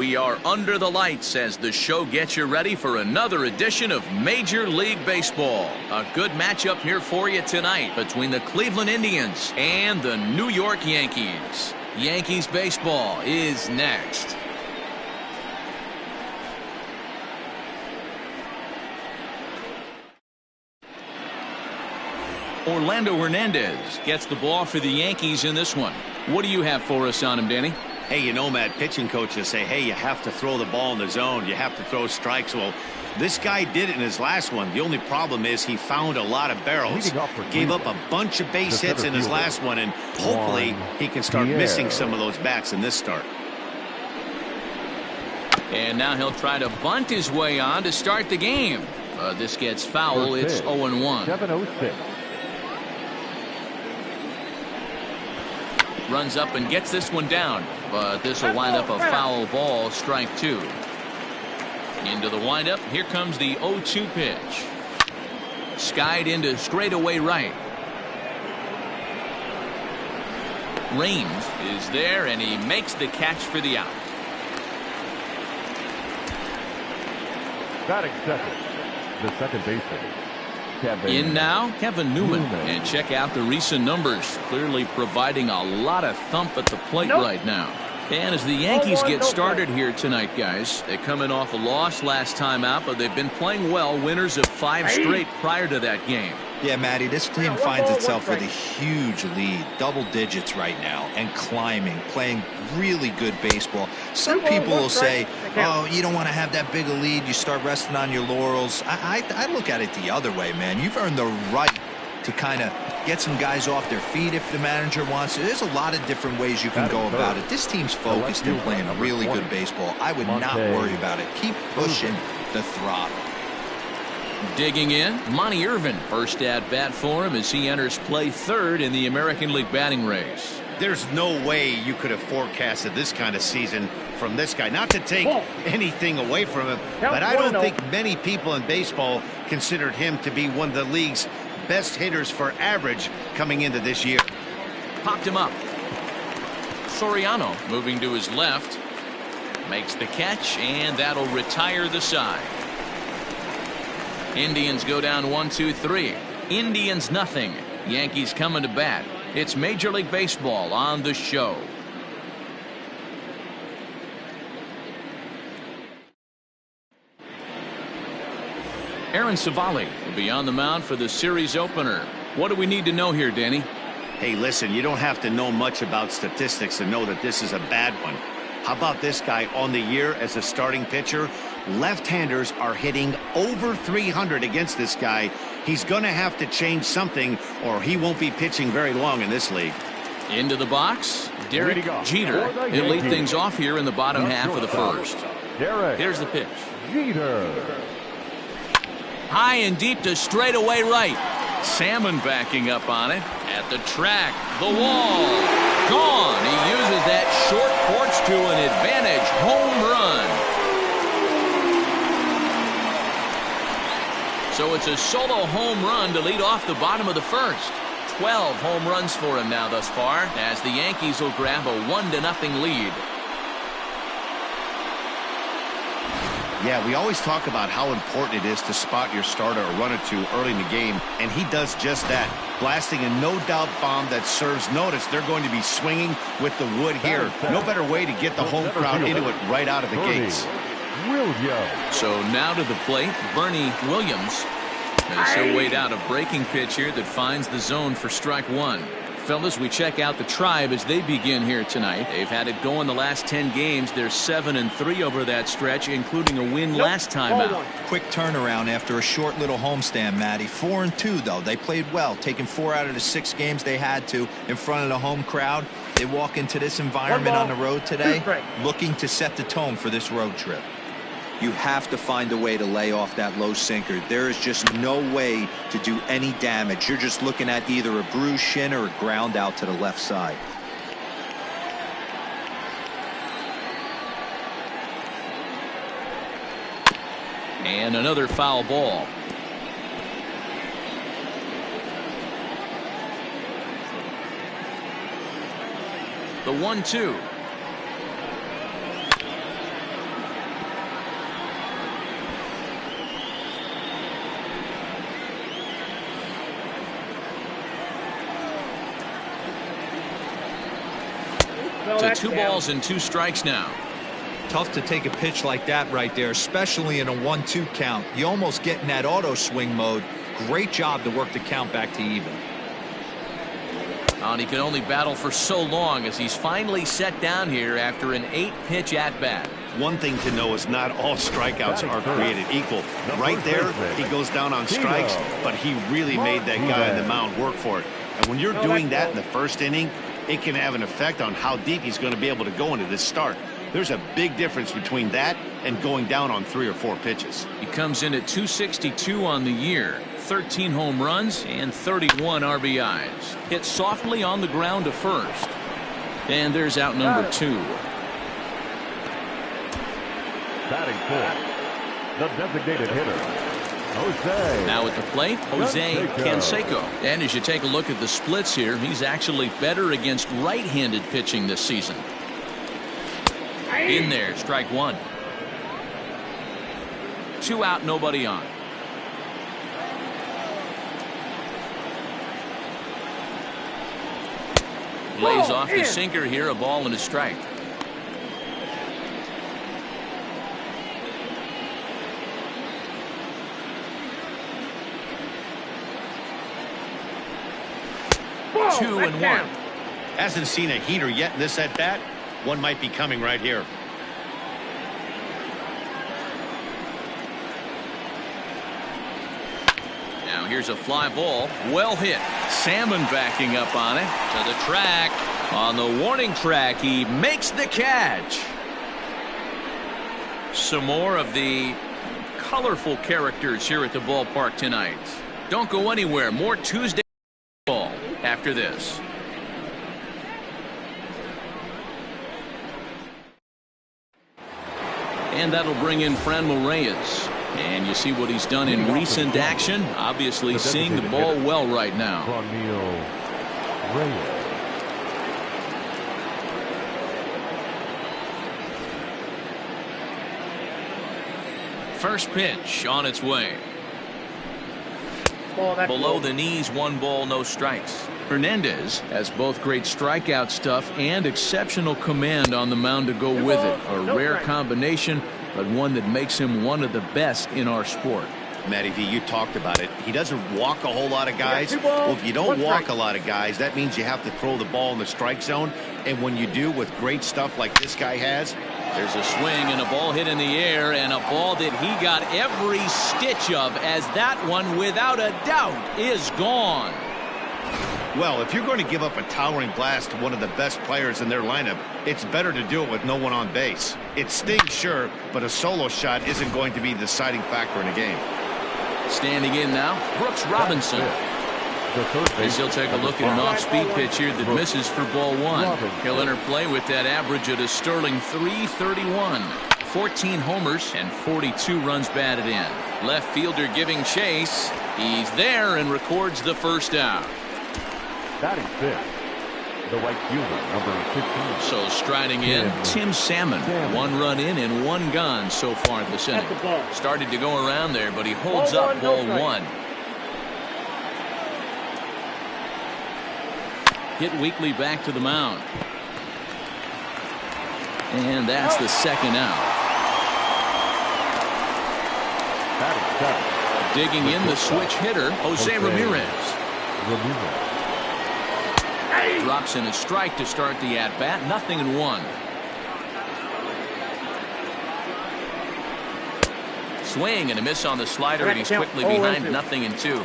We are under the lights as the show gets you ready for another edition of Major League Baseball. A good matchup here for you tonight between the Cleveland Indians and the New York Yankees. Yankees baseball is next. Orlando Hernandez gets the ball for the Yankees in this one. What do you have for us on him, Danny? Hey, you know, Matt, pitching coaches say, hey, you have to throw the ball in the zone. You have to throw strikes. Well, this guy did it in his last one. The only problem is he found a lot of barrels. Gave up a bunch of base hits in his last one, and hopefully he can start missing some of those bats in this start. And now he'll try to bunt his way on to start the game. This gets foul. It's 0-1. 7-0-6. Runs up and gets this one down, but this will wind up a foul ball, strike two. Into the windup, here comes the 0-2 pitch. Skied into straightaway right. Range is there, and he makes the catch for the out. Batting second, the second baseman. In now, Kevin Newman. And check out the recent numbers. Clearly providing a lot of thump at the plate right now. And as the Yankees get started here tonight, guys, they're coming off a loss last time out, but they've been playing well. Winners of 5 straight prior to that game. Yeah, Matty, this team finds itself with a huge lead, double digits right now, and climbing, playing really good baseball. Some people will say, oh, you don't want to have that big a lead, you start resting on your laurels. I look at it the other way, man. You've earned the right to kind of get some guys off their feet if the manager wants to. There's a lot of different ways you can go about it. This team's focused and playing really good baseball. I would not worry about it. Keep pushing the throttle. Digging in, Monty Irvin, first at bat for him as he enters play third in the American League batting race. There's no way you could have forecasted this kind of season from this guy. Not to take anything away from him, but I don't think many people in baseball considered him to be one of the league's best hitters for average coming into this year. Popped him up. Soriano moving to his left. Makes the catch, and that'll retire the side. Indians go down 1-2-3. Indians nothing. Yankees coming to bat. It's Major League Baseball on the show. Aaron Savali will be on the mound for the series opener. What do we need to know here, Danny? Hey, listen, you don't have to know much about statistics to know that this is a bad one. How about this guy on the year as a starting pitcher? Left-handers are hitting over 300 against this guy. He's going to have to change something or he won't be pitching very long in this league. Into the box, Derek Jeter. He'll lead things off here in the bottom half of the first. Here's the pitch. Jeter. High and deep to straightaway right. Salmon backing up on it. At the track, the wall. Gone. He uses that short porch to an advantage. Home run. So it's a solo home run to lead off the bottom of the first. 12 home runs for him now thus far as the Yankees will grab a 1-0 lead. Yeah, we always talk about how important it is to spot your starter or run or two early in the game, and he does just that, blasting a no-doubt bomb that serves notice. They're going to be swinging with the wood here. No better way to get the home crowd into it right out of the gates. So now to the plate, Bernie Williams. As he'll wait out a breaking pitch here that finds the zone for strike one. Fellas, we check out the Tribe as they begin here tonight. They've had it going the last 10 games. They're 7-3 over that stretch, including a win last time out. Quick turnaround after a short little homestand, Matty. 4-2, though. They played well, taking 4 out of the 6 games they had to in front of the home crowd. They walk into this environment on the road today looking to set the tone for this road trip. You have to find a way to lay off that low sinker. There is just no way to do any damage. You're just looking at either a bruised shin or a ground out to the left side. And another foul ball. The 1-2. to 2 balls and 2 strikes now. Tough to take a pitch like that right there, especially in a 1-2 count. You almost get in that auto swing mode. Great job to work the count back to even. And he can only battle for so long as he's finally set down here after an 8-pitch at-bat. One thing to know is not all strikeouts are created equal. Right there, he goes down on strikes, but he really made that guy on the mound work for it. And when you're doing that in the first inning, it can have an effect on how deep he's going to be able to go into this start. There's a big difference between that and going down on 3 or 4 pitches. He comes in at 262 on the year, 13 home runs and 31 RBIs. Hit softly on the ground to first. And there's out number 2. Batting fourth, the designated hitter, Jose. Now at the plate, Jose Canseco. And as you take a look at the splits here, he's actually better against right-handed pitching this season. In there, strike 1. 2 out, nobody on. Lays off the sinker here, a ball and a strike. Whoa, 2-1. Hasn't seen a heater yet in this at bat. One might be coming right here. Now here's a fly ball. Well hit. Salmon backing up on it. To the track. On the warning track, he makes the catch. Some more of the colorful characters here at the ballpark tonight. Don't go anywhere. More Tuesday ball after this. And that'll bring in Franmil Reyes. And you see what he's done in recent action. Obviously seeing the ball well right now. Franmil Reyes. First pitch on its way. Below the knees, 1 ball, no strikes. Hernandez has both great strikeout stuff and exceptional command on the mound to go with it. A rare combination, but one that makes him one of the best in our sport. Matty V, you talked about it. He doesn't walk a whole lot of guys. Well, if you don't walk a lot of guys, that means you have to throw the ball in the strike zone. And when you do, with great stuff like this guy has. There's a swing and a ball hit in the air, and a ball that he got every stitch of, as that one, without a doubt, is gone. Well, if you're going to give up a towering blast to one of the best players in their lineup, it's better to do it with no one on base. It stings, sure, but a solo shot isn't going to be the deciding factor in a game. Standing in now, Brooks Robinson. As he'll take a look at an off-speed pitch here that misses for ball 1. He'll enter play with that average at a sterling .331. 14 homers and 42 runs batted in. Left fielder giving chase. He's there and records the first out. Batting fifth, the right fielder, number 15. So striding in, Tim Salmon. 1 run in and 1 gone so far this inning. Started to go around there, but he holds up ball 1. Hit weakly back to the mound. And that's the second out. Digging in the switch hitter, Jose Ramirez. Drops in a strike to start the at-bat. 0-1. Swing and a miss on the slider, and he's quickly behind 0-2.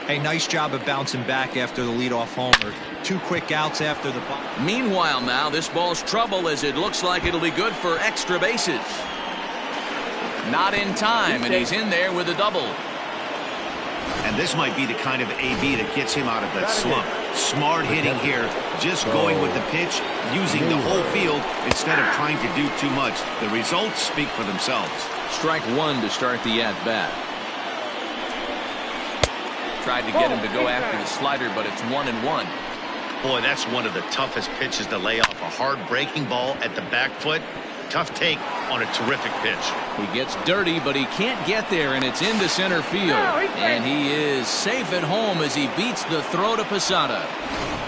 Hey, nice job of bouncing back after the leadoff homer. 2 quick outs after the ball. Meanwhile now, this ball's trouble as it looks like it'll be good for extra bases. Not in time, and he's in there with a double. And this might be the kind of AB that gets him out of that slump. Smart hitting here, just going with the pitch, using the whole field instead of trying to do too much. The results speak for themselves. Strike 1 to start the at-bat. Tried to get him to go after the slider, but it's 1-1. Boy, that's one of the toughest pitches to lay off. A hard breaking ball at the back foot. Tough take on a terrific pitch. He gets dirty, but he can't get there, and it's into center field. And he is safe at home as he beats the throw to Posada.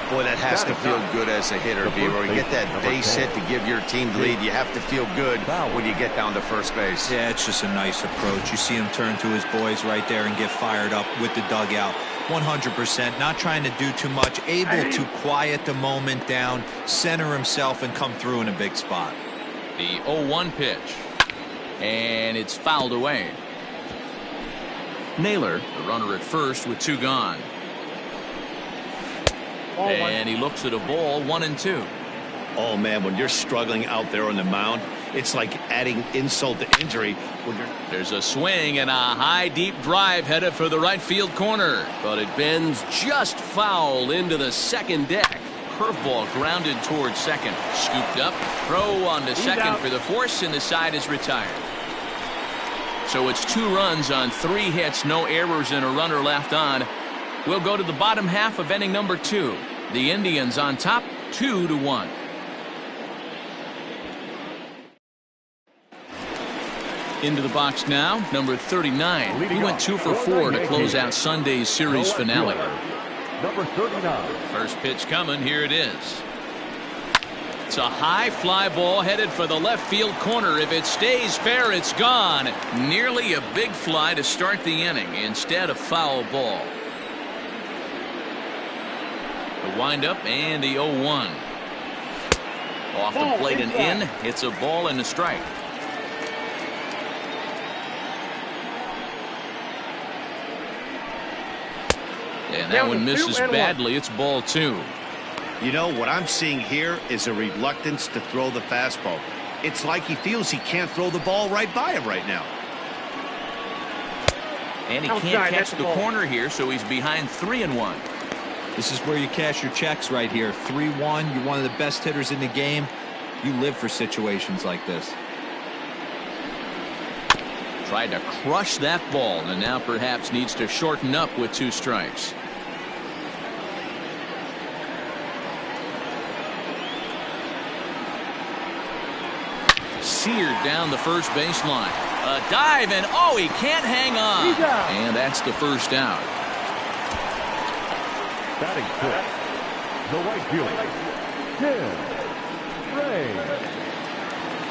Boy, that has to feel good as a hitter, D-Roy. You get that base hit to give your team the lead. You have to feel good when you get down to first base. Yeah, it's just a nice approach. You see him turn to his boys right there and get fired up with the dugout. 100%, not trying to do too much, able to quiet the moment down, center himself, and come through in a big spot. The 0-1 pitch. And it's fouled away. Naylor, the runner at first with 2 gone. And he looks at a ball, 1-2. Oh, man, when you're struggling out there on the mound, it's like adding insult to injury. There's a swing and a high, deep drive headed for the right field corner. But it bends just foul into the second deck. Curveball grounded towards second. Scooped up. Throw on to second for the force, and the side is retired. So it's 2 runs on 3 hits, no errors, and a runner left on. We'll go to the bottom half of inning number 2. The Indians on top, 2-1. Into the box now, number 39. He went 2 for 4 to close out Sunday's series finale. Number 39. First pitch coming, here it is. It's a high fly ball headed for the left field corner. If it stays fair, it's gone. Nearly a big fly to start the inning. Instead, a foul ball. The windup and the 0-1. Off the plate and in. It's a ball and a strike. And that one misses badly. It's ball 2. You know, what I'm seeing here is a reluctance to throw the fastball. It's like he feels he can't throw the ball right by him right now. And he can't catch the corner here, so he's behind 3-1. This is where you cash your checks right here. 3-1. You're one of the best hitters in the game. You live for situations like this. Tried to crush that ball, and now perhaps needs to shorten up with 2 strikes. Seared down the first baseline. A dive, and oh, he can't hang on. And that's the first out. Batting 6, the right fielder, Tim Raines.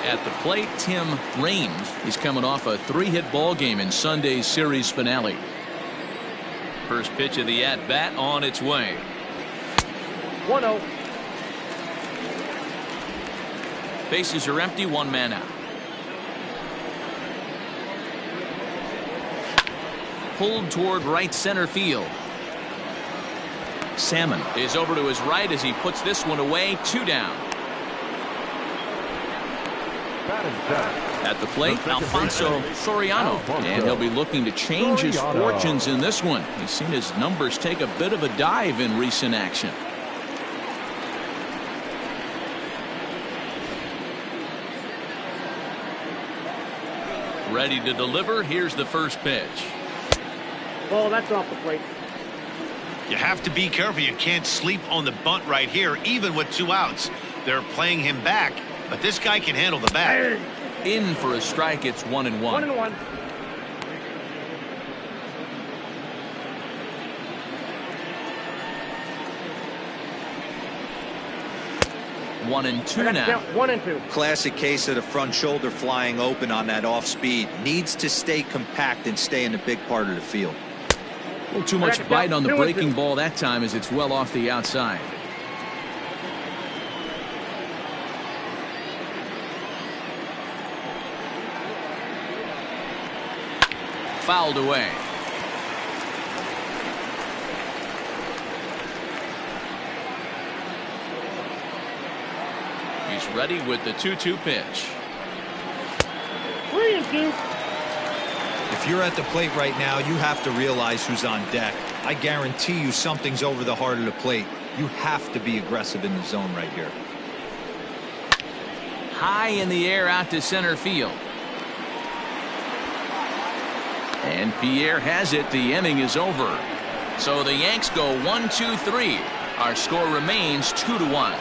At the plate, Tim Raines. He's coming off a 3-hit ball game in Sunday's series finale. First pitch of the at-bat on its way. 1-0. Bases are empty, 1 man out. Pulled toward right center field. Salmon is over to his right as he puts this one away. 2 down. At the plate, Alfonso Soriano, and he'll be looking to change his fortunes in this one. He's seen his numbers take a bit of a dive in recent action. Ready to deliver. Here's the first pitch. Oh, that's off the plate. You have to be careful. You can't sleep on the bunt right here, even with 2 outs. They're playing him back, but this guy can handle the bat. In for a strike. It's 1-1. 1-1. One and two now. 1-2. Classic case of the front shoulder flying open on that off speed. Needs to stay compact and stay in the big part of the field. A little too much bite on the breaking ball that time as it's well off the outside. Fouled away. He's ready with the 2-2 pitch. 3-2. If you're at the plate right now, you have to realize who's on deck. I guarantee you something's over the heart of the plate. You have to be aggressive in the zone right here. High in the air out to center field. And Pierre has it. The inning is over. So the Yanks go 1-2-3. Our score remains 2-1.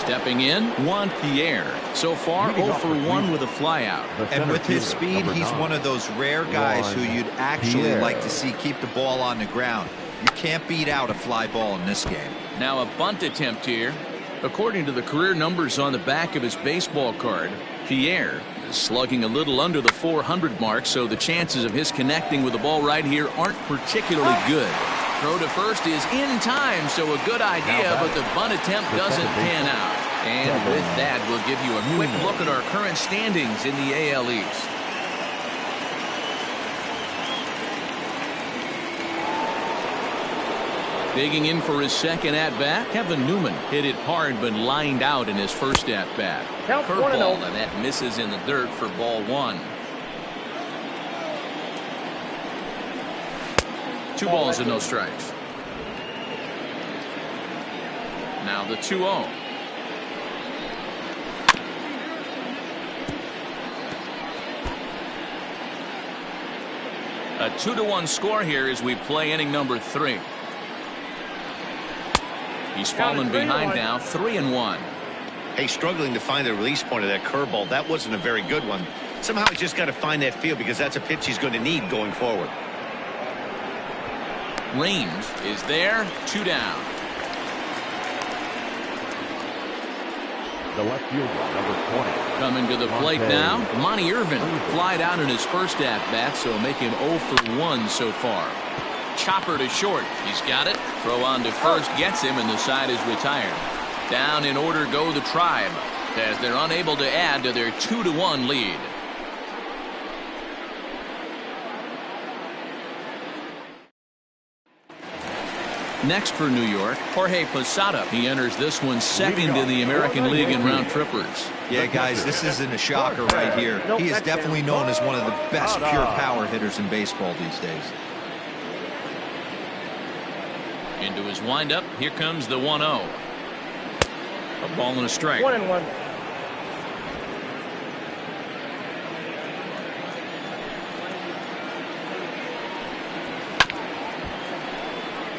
Stepping in, Juan Pierre. So far, 0 for 1 with a flyout. And with his speed, he's one of those rare guys who you'd actually like to see keep the ball on the ground. You can't beat out a fly ball in this game. Now a bunt attempt here. According to the career numbers on the back of his baseball card, Pierre is slugging a little under the 400 mark, so the chances of his connecting with the ball right here aren't particularly good. Throw to first is in time, so a good idea, but the bunt attempt doesn't pan out. And with that, we'll give you a quick look at our current standings in the AL East. Digging in for his second at-bat, Kevin Newman hit it hard but lined out in his first at-bat. Curveball, and that misses in the dirt for ball 1. 2 balls and no strikes. Now the 2-0. A 2-1 score here as we play inning number 3. He's fallen behind now, 3-1. Hey, struggling to find the release point of that curveball. That wasn't a very good one. Somehow he's just got to find that feel, because that's a pitch he's going to need going forward. Range is there, 2 down. The left fielder, number 20. Coming to the plate now, Monty Irvin flied out in his first at-bat, so make him 0 for 1 so far. Chopper to short. He's got it. Throw on to first gets him, and the side is retired. Down in order go the Tribe, as they're unable to add to their 2-1 lead. Next for New York, Jorge Posada. He enters this one second in the American League in round trippers. Yeah, guys, this isn't a shocker right here. He is definitely known as one of the best pure power hitters in baseball these days. Into his windup, here comes the 1-0. A ball and a strike. 1-1.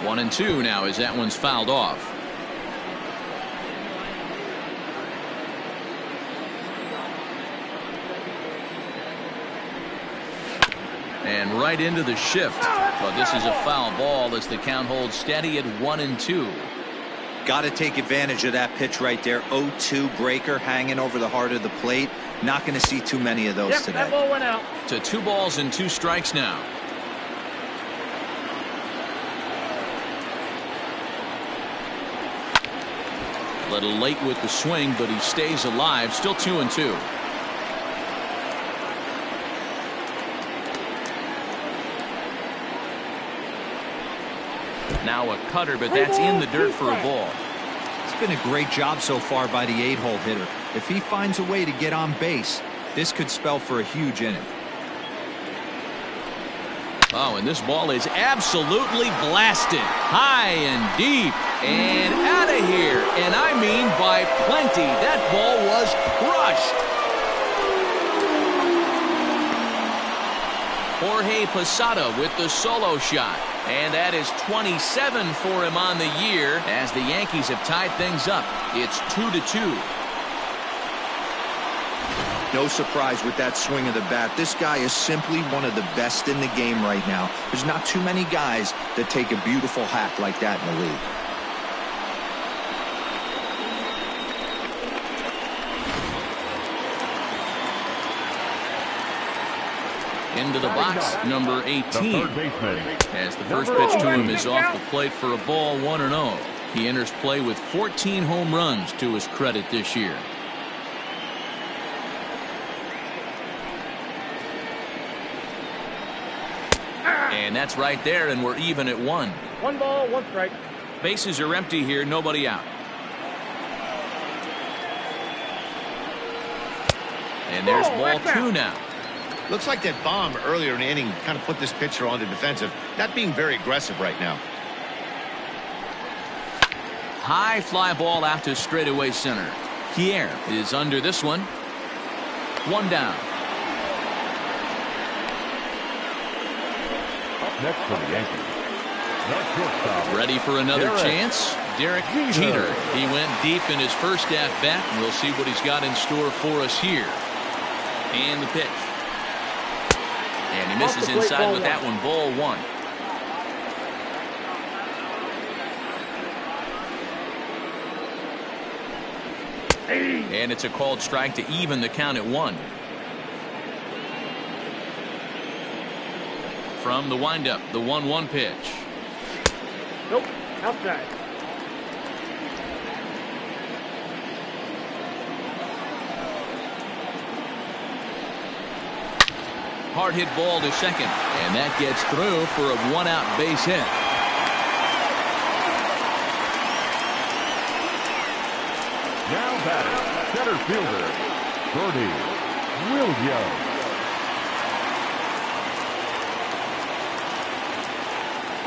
One and 2 now as that one's fouled off. And right into the shift. But this is a foul ball as the count holds steady at 1-2. Got to take advantage of that pitch right there. 0-2 breaker hanging over the heart of the plate. Not going to see too many of those today. That ball went out. To 2 balls and 2 strikes now. A little late with the swing, but he stays alive. Still 2-2. Now a cutter, but that's in the dirt for a ball. It's been a great job so far by the 8-hole hitter. If he finds a way to get on base, this could spell for a huge inning. Oh, and this ball is absolutely blasted. High and deep and out of here. And I mean by plenty. That ball was crushed. Jorge Posada with the solo shot. And that is 27 for him on the year as the Yankees have tied things up. It's 2-2. No surprise with that swing of the bat. This guy is simply one of the best in the game right now. There's not too many guys that take a beautiful hack like that in the league. Into the box, number 18. As the first pitch to him is off the plate for a ball, 1-0. He enters play with 14 home runs to his credit this year. And that's right there, and we're even at 1. 1 ball, 1 strike. Bases are empty here, nobody out. And there's ball 2 now. Looks like that bomb earlier in the inning kind of put this pitcher on the defensive. Not being very aggressive right now. High fly ball out to straightaway center. Pierre is under this one. 1 down. Up next for the Yankees, Ready for another chance? Derek Jeter. He went deep in his first at-bat, and we'll see what he's got in store for us here. And the pitch. And he misses inside with that one. Ball one. And it's a called strike to even the count at 1. From the windup, the 1-1 pitch. Nope, outside. Hard hit ball to second, and that gets through for a 1-out base hit. Now batting, center fielder, Bernie Williams.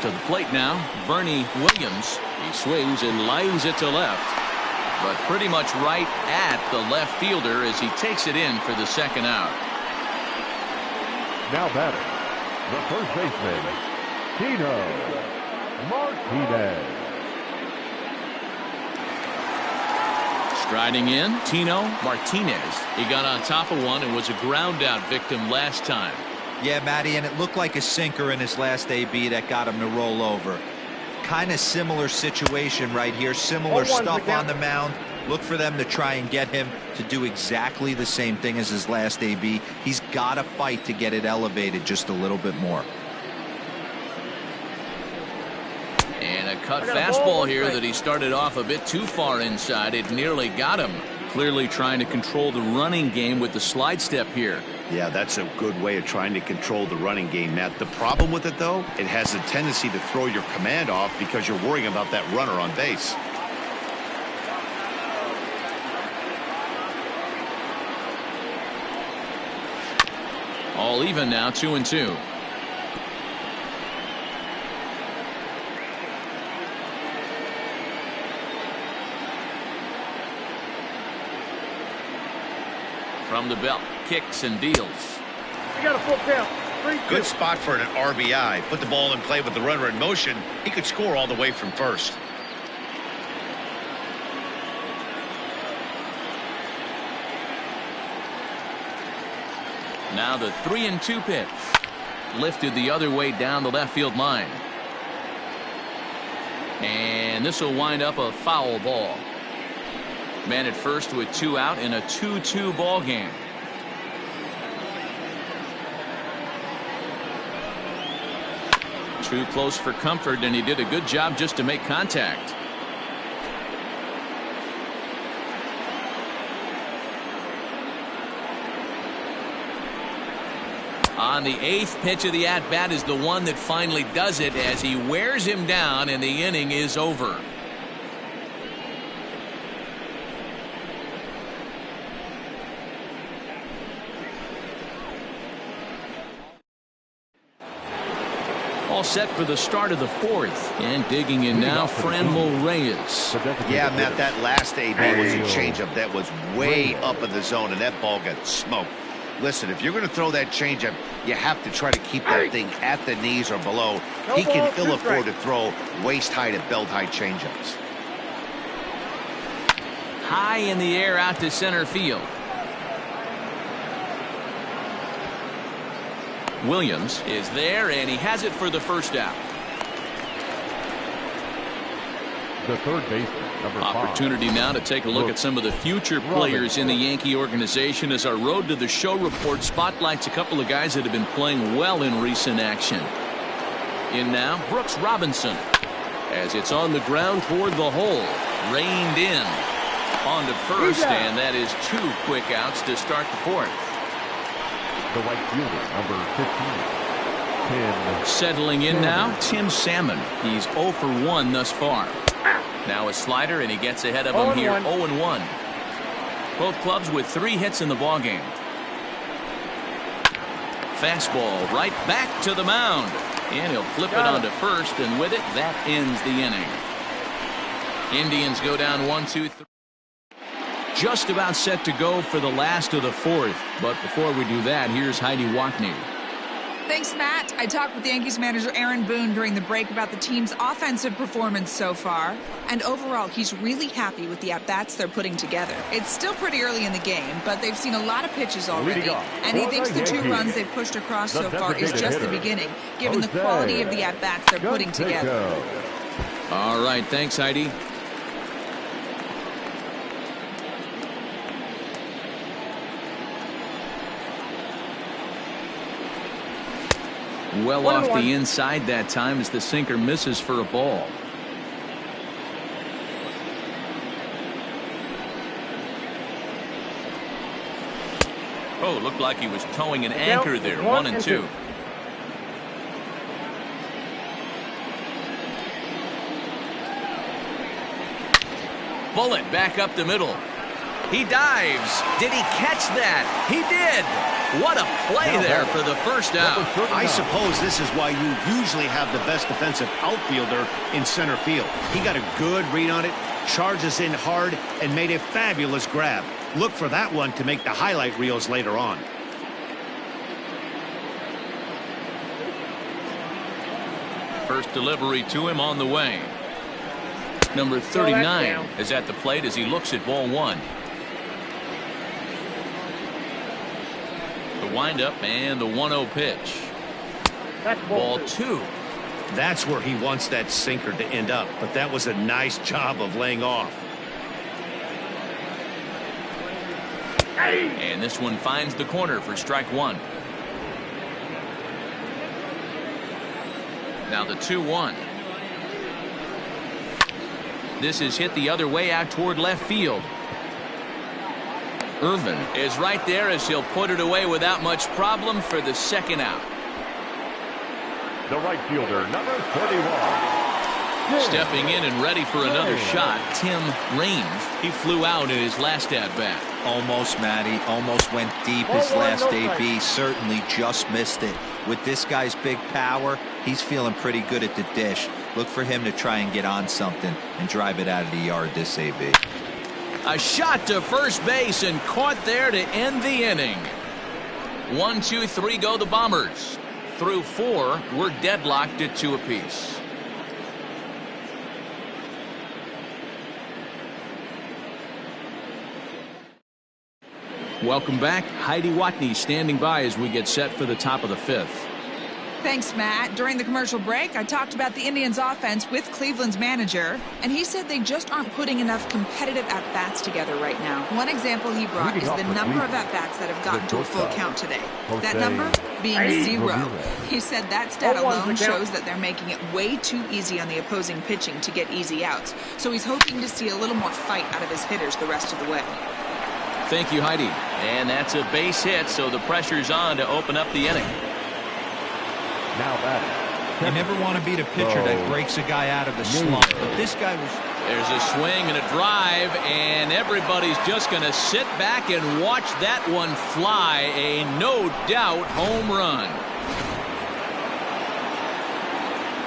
To the plate now, Bernie Williams. He swings and lines it to left, but pretty much right at the left fielder as he takes it in for the second out. Now batting, the first baseman, Tino Martinez. Striding in, Tino Martinez. He got on top of one and was a ground out victim last time. Yeah, Matty, and it looked like a sinker in his last AB that got him to roll over. Kind of similar situation right here. Similar stuff on the mound. Look for them to try and get him to do exactly the same thing as his last AB. He's got to fight to get it elevated just a little bit more. And a cut fastball here that he started off a bit too far inside. It nearly got him. Clearly trying to control the running game with the slide step here. Yeah, that's a good way of trying to control the running game, Matt. The problem with it, though, it has a tendency to throw your command off because you're worrying about that runner on base. All even now, 2-2. From the belt, kicks and deals. You got a full count. 3-2. Good spot for an RBI. Put the ball in play with the runner in motion. He could score all the way from first. Now the 3-2 pitch. Lifted the other way down the left field line. And this will wind up a foul ball. Man at first with 2 out in a 2-2 ball game. Too close for comfort, and he did a good job just to make contact. On the 8th pitch of the at-bat is the one that finally does it as he wears him down, and the inning is over. All set for the start of the 4th, and digging in now, Franmil Reyes. Yeah, Matt, that last AB was a changeup that was way up in the zone, and that ball got smoked. Listen, if you're going to throw that changeup, you have to try to keep that thing at the knees or below. He can ill afford to throw waist-high to belt-high changeups. High in the air out to center field. Williams is there, and he has it for the first out. The third baseman, number 5. Opportunity now to take a look at some of the future players in the Yankee organization as our Road to the Show report spotlights a couple of guys that have been playing well in recent action. In now, Brooks Robinson, as it's on the ground toward the hole. Reined in. On to first, and that is 2 quick outs to start the 4th. The right fielder, number 15. Tim. Settling in now, Tim Salmon. He's 0 for 1 thus far. Now a slider, and he gets ahead of him here, 0-1. Both clubs with 3 hits in the ballgame. Fastball right back to the mound. And he'll flip it onto first, and with it, that ends the inning. Indians go down 1-2-3. Just about set to go for the last of the 4th. But before we do that, here's Heidi Watney. Thanks, Matt. I talked with the Yankees manager Aaron Boone during the break about the team's offensive performance so far. And overall, he's really happy with the at-bats they're putting together. It's still pretty early in the game, but they've seen a lot of pitches already. And he thinks the 2 runs they've pushed across so far is just the beginning, given the quality of the at-bats they're putting together. All right, thanks, Heidi. Well off the inside that time as the sinker misses for a ball. Oh, looked like he was towing an anchor there. 1-2. Bullet back up the middle. He dives. Did he catch that? He did. What a play there for the first out. I suppose this is why you usually have the best defensive outfielder in center field. He got a good read on it, charges in hard, and made a fabulous grab. Look for that one to make the highlight reels later on. First delivery to him on the way. Number 39 is at the plate as he looks at ball 1. The windup and the 1-0 pitch. Ball 2. That's where he wants that sinker to end up, but that was a nice job of laying off. And this one finds the corner for strike 1. Now the 2-1. This is hit the other way out toward left field. Irvin is right there as he'll put it away without much problem for the second out. The right fielder, number 31. Stepping in and ready for another shot, Tim Raines. He flew out in his last at-bat. Almost, Matty. Almost went deep his last AB. Certainly just missed it. With this guy's big power, he's feeling pretty good at the dish. Look for him to try and get on something and drive it out of the yard this AB. A shot to first base and caught there to end the inning. 1, 2, 3 go the Bombers. Through 4, we're deadlocked at 2 apiece. Welcome back. Heidi Watney standing by as we get set for the top of the 5th. Thanks, Matt. During the commercial break, I talked about the Indians' offense with Cleveland's manager, and he said they just aren't putting enough competitive at-bats together right now. One example he brought is the number of at-bats that have gotten to a full count today. That number being 0. He said that stat alone shows that they're making it way too easy on the opposing pitching to get easy outs. So he's hoping to see a little more fight out of his hitters the rest of the way. Thank you, Heidi. And that's a base hit, so the pressure's on to open up the inning. Now batting. You never want to beat a pitcher that breaks a guy out of the slump, but this guy was... There's a swing and a drive, and everybody's just going to sit back and watch that one fly. A no-doubt home run.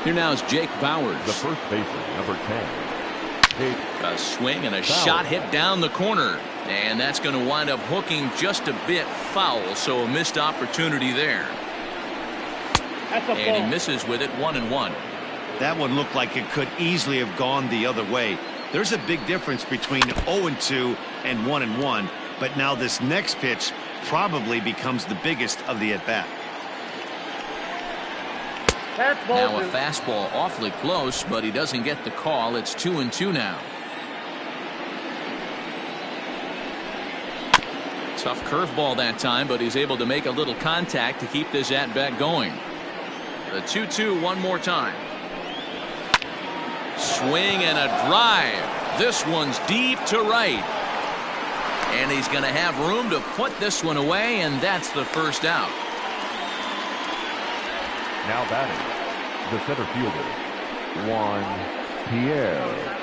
Here now is Jake Bowers. The first baseman, number 10. A swing and a shot hit down the corner. And that's going to wind up hooking just a bit foul, so a missed opportunity there. And he misses with it, 1-1. That one looked like it could easily have gone the other way. There's a big difference between 0-2 and 1-1, but now this next pitch probably becomes the biggest of the at-bat. Now a fastball awfully close, but he doesn't get the call. It's 2-2 now. Tough curveball that time, but he's able to make a little contact to keep this at-bat going. The 2-2 one more time. Swing and a drive. This one's deep to right. And he's going to have room to put this one away, and that's the first out. Now batting, the center fielder, Juan Pierre.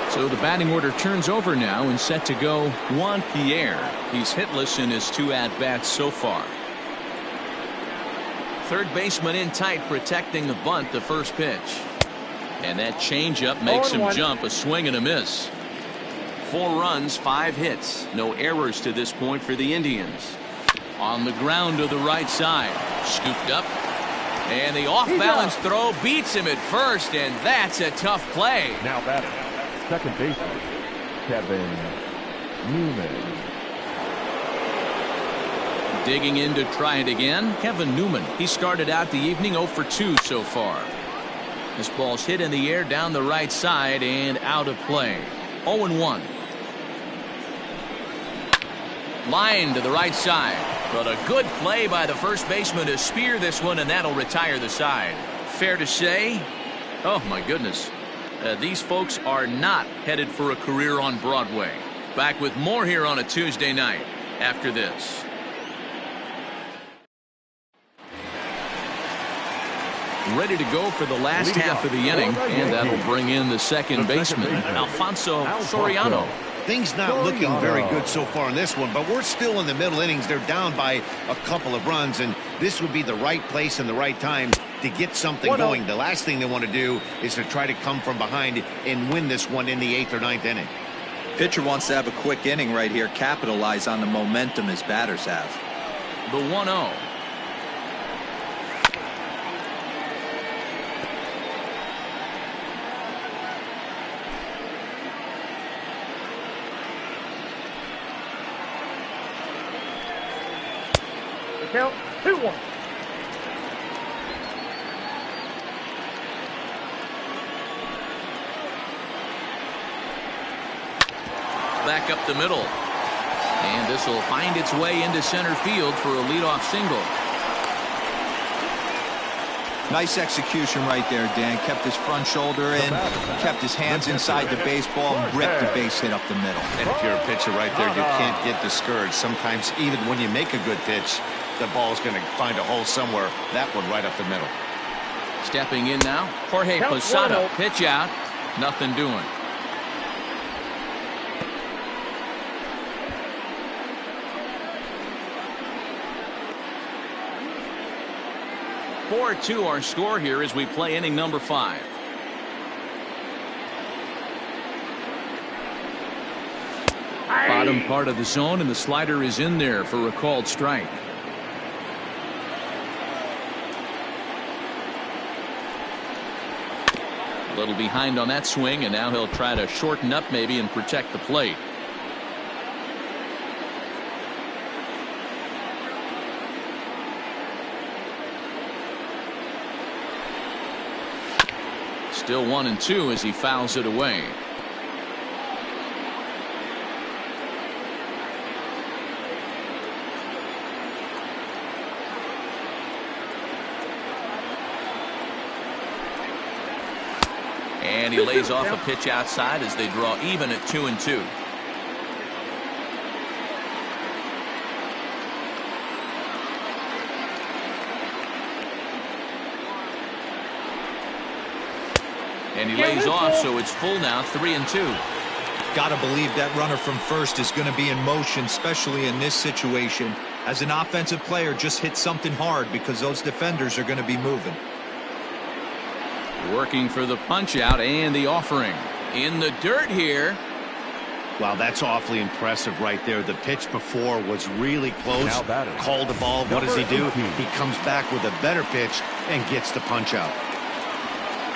So the batting order turns over now and set to go Juan Pierre. He's hitless in his 2 at-bats so far. Third baseman in tight, protecting the bunt, the first pitch. And that changeup makes him jump, a swing and a miss. 4 runs, 5 hits. No errors to this point for the Indians. On the ground to the right side. Scooped up. And the off-balance throw beats him at first, and that's a tough play. Now batting, second baseman, Kevin Newman. Digging in to try it again, Kevin Newman. He started out the evening 0 for 2 so far. This ball's hit in the air down the right side and out of play. 0-1. Line to the right side. But a good play by the first baseman to spear this one, and that'll retire the side. Fair to say, oh my goodness, these folks are not headed for a career on Broadway. Back with more here on a Tuesday night after this. Ready to go for the last half of the inning, and that'll bring in the second baseman, Alfonso Soriano. Things not looking very good so far in this one, but we're still in the middle innings. They're down by a couple of runs, and this would be the right place and the right time to get something going. The last thing they want to do is to try to come from behind and win this one in the 8th or 9th inning. Pitcher wants to have a quick inning right here, capitalize on the momentum his batters have. The 1-0. Count 2-1. Back up the middle. And this will find its way into center field for a leadoff single. Nice execution right there, Dan. Kept his front shoulder in, kept his hands inside the baseball, and ripped the base hit up the middle. And if you're a pitcher right there, you can't get discouraged. Sometimes even when you make a good pitch, the ball's going to find a hole somewhere. That one right up the middle. Stepping in now, Jorge Posada. Pitch out. Nothing doing. (4-2) our score here as we play inning number 5. Bottom part of the zone, and the slider is in there for a called strike. A little behind on that swing, and now he'll try to shorten up maybe and protect the plate. Still 1-2 as he fouls it away. And he lays off a pitch outside as they draw even at 2-2. And he lays off, so it's full now, 3-2. Got to believe that runner from first is going to be in motion, especially in this situation. As an offensive player, just hit something hard because those defenders are going to be moving. Working for the punch out and the offering. In the dirt here. Wow, that's awfully impressive right there. The pitch before was really close. Called the ball. What does he do? He comes back with a better pitch and gets the punch out.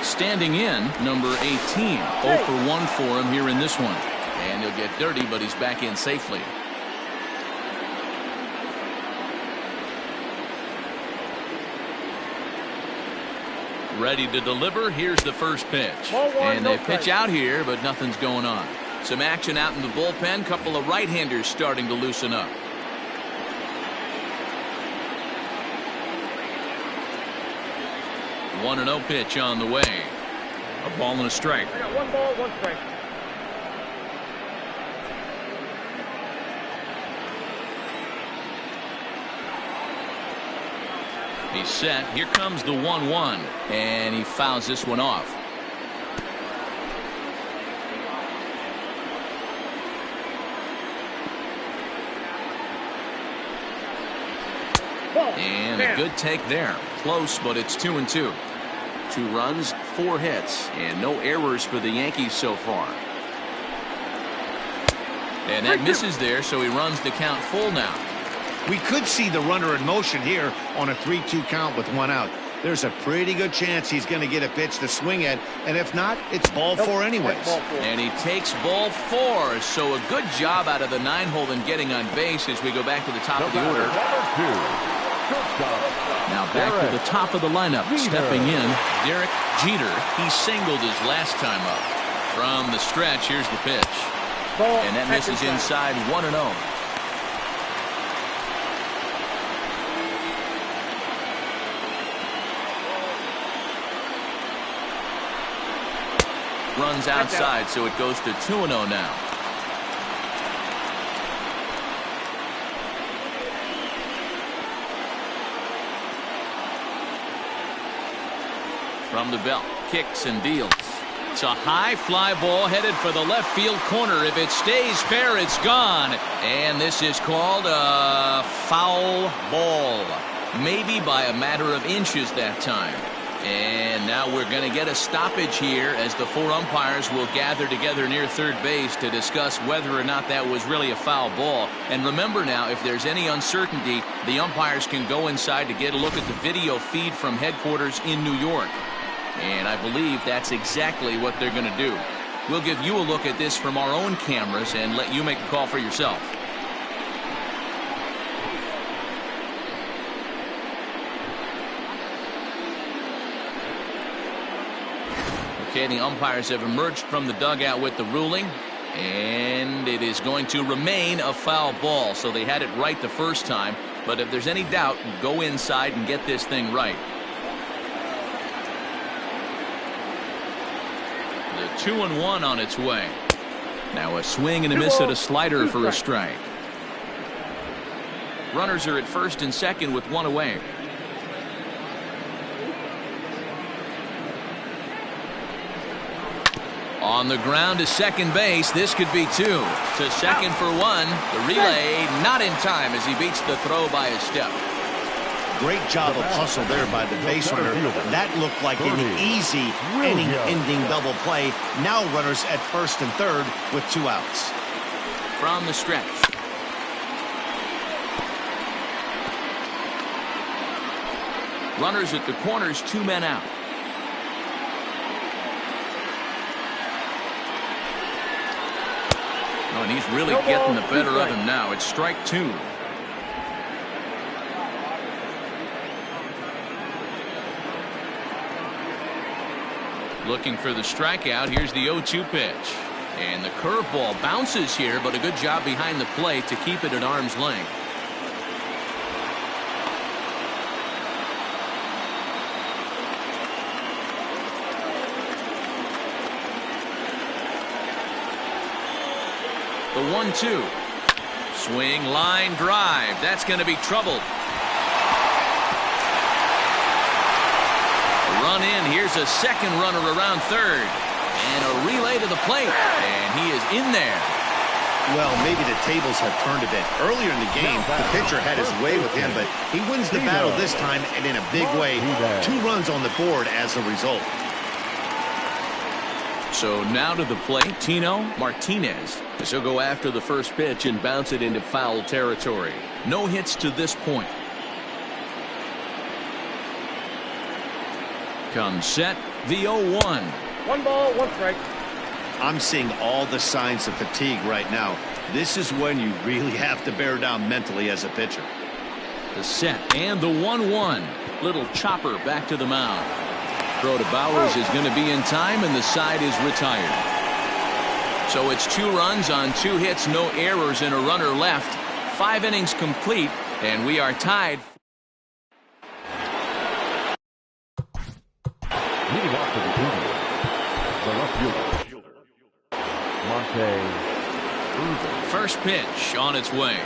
Standing in, number 18. 0 for 1 for him here in this one. And he'll get dirty, but he's back in safely. Ready to deliver. Here's the first pitch. And they pitch out here, but nothing's going on. Some action out in the bullpen. Couple of right-handers starting to loosen up. The 1-0 pitch on the way. A ball and a strike. I got 1 ball, 1 strike. He's set. Here comes the 1-1. And he fouls this one off. And a good take there. Close, but it's 2-2. 2 runs, 4 hits, and no errors for the Yankees so far. And that misses there, so he runs the count full now. We could see the runner in motion here on a 3-2 count with 1 out. There's a pretty good chance he's going to get a pitch to swing at, and if not, it's ball 4 anyways. And he takes ball 4, so a good job out of the 9-hole in getting on base as we go back to the top of the order. Now back to the top of the lineup. Stepping in, Derek Jeter. He singled his last time up. From the stretch, here's the pitch. And that misses inside 1-0. Runs outside, so it goes to 2-0 now. From the belt, kicks and deals. It's a high fly ball headed for the left field corner. If it stays fair, it's gone. And this is called a foul ball. Maybe by a matter of inches that time. And now we're going to get a stoppage here as the 4 umpires will gather together near third base to discuss whether or not that was really a foul ball. And remember now, if there's any uncertainty, the umpires can go inside to get a look at the video feed from headquarters in New York. And I believe that's exactly what they're going to do. We'll give you a look at this from our own cameras and let you make a call for yourself. Okay, the umpires have emerged from the dugout with the ruling, and it is going to remain a foul ball. So they had it right the first time, but if there's any doubt, go inside and get this thing right. The 2-1 on its way. Now a swing and a miss at a slider for a strike. Runners are at first and second with 1 away. On the ground to second base. This could be 2. To second for 1. The relay not in time as he beats the throw by a step. Great job of hustle there by the base runner. That looked like an easy inning-ending double play. Now runners at first and third with 2 outs. From the stretch. Runners at the corners, 2 men out. Oh, and he's really getting the better of him now. It's strike 2. Looking for the strikeout. Here's the 0-2 pitch. And the curveball bounces here, but a good job behind the plate to keep it at arm's length. The 1-2. Swing, line drive. That's going to be trouble. Run in. Here's a second runner around third. And a relay to the plate. And he is in there. Well, maybe the tables have turned a bit. Earlier in the game, the pitcher had his way with him, but he wins the battle this time and in a big way. 2 runs on the board as a result. So now to the plate, Tino Martinez. He'll go after the first pitch and bounce it into foul territory. No hits to this point. Comes set, the 0-1. 1 ball, 1 strike. I'm seeing all the signs of fatigue right now. This is when you really have to bear down mentally as a pitcher. The set and the 1-1. Little chopper back to the mound. Throw to Bowers is going to be in time, and the side is retired. So it's 2 runs on 2 hits, no errors, and a runner left. 5 innings complete, and we are tied. Leading off to the duty, the left fielder, Monte. First pitch on its way.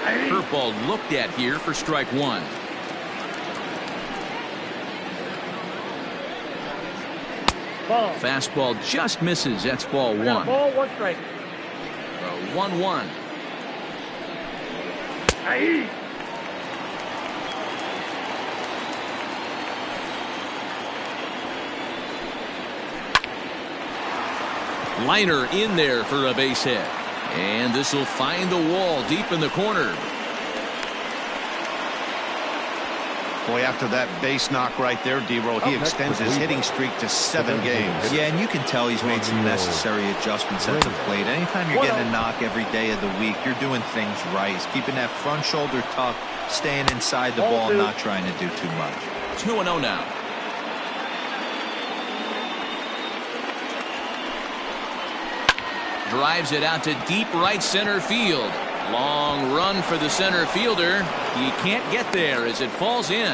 Curveball looked at here for strike 1. Ball. Fastball just misses. That's ball 1. Ball, 1 strike. 1-1. Aye. Liner in there for a base hit. And this will find the wall deep in the corner. Boy, after that base knock right there, D-Roll, he extends his hitting streak to 7 games. Yeah, and you can tell he's made some necessary adjustments at the plate. Anytime you're getting a knock every day of the week, you're doing things right. He's keeping that front shoulder tucked, staying inside the ball, not trying to do too much. 2-0 now. Drives it out to deep right center field. Long run for the center fielder. He can't get there as it falls in.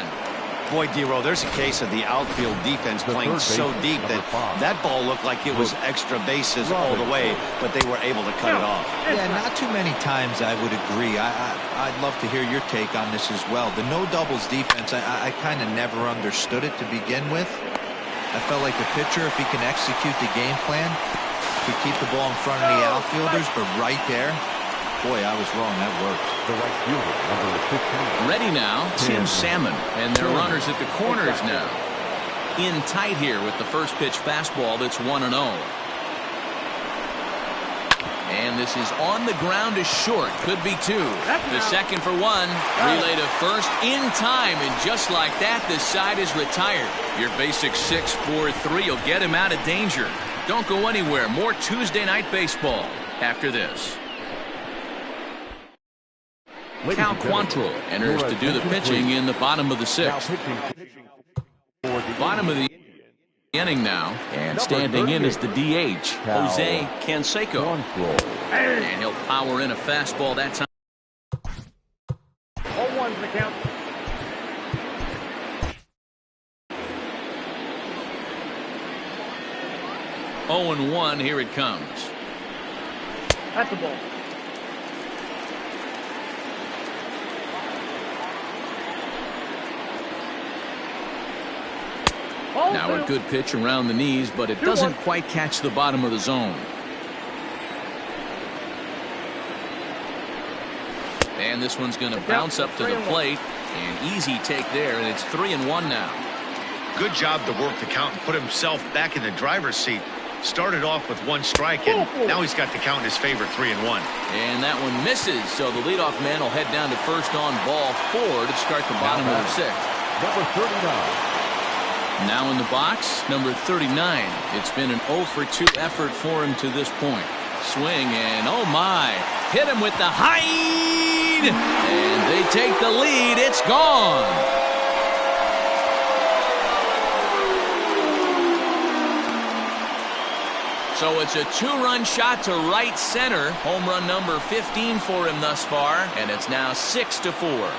Boy, D-Roll, there's a case of the outfield defense playing so deep that that ball looked like it was extra bases all the way, but they were able to cut it off. Yeah, not too many times I would agree. I'd love to hear your take on this as well. The no doubles defense, I kind of never understood it to begin with. I felt like the pitcher, if he can execute the game plan, could keep the ball in front of the outfielders, but right there, boy, I was wrong. That worked. The right fielder, number 15. Ready now, Tim Salmon, and their runners at the corners now. In tight here with the first pitch fastball that's 1-0. And this is on the ground to short. Could be 2. The second for 1. Relay to first in time, and just like that, the side is retired. Your basic 6-4-3 will get him out of danger. Don't go anywhere. More Tuesday night baseball after this. Cal Quantrill enters to do the pitching in the bottom of the 6th. Bottom of the inning now, and standing in is the DH, Jose Canseco. And he'll power in a fastball that time. 0-1's the count. Oh and 1, here it comes. That's the ball. Now a good pitch around the knees, but it doesn't quite catch the bottom of the zone. And this one's going to bounce up to the plate. An easy take there, and it's 3-1 now. Good job to work the count and put himself back in the driver's seat. Started off with 1 strike, and now he's got the count in his favor, 3-1. And that one misses, so the leadoff man will head down to first on ball 4 to start the bottom of the 6th. Number 39. Now in the box, number 39. It's been an 0 for 2 effort for him to this point. Swing, and oh my, hit him with the hide, and they take the lead. It's gone. So it's a 2-run shot to right center. Home run number 15 for him thus far, and it's now 6-4.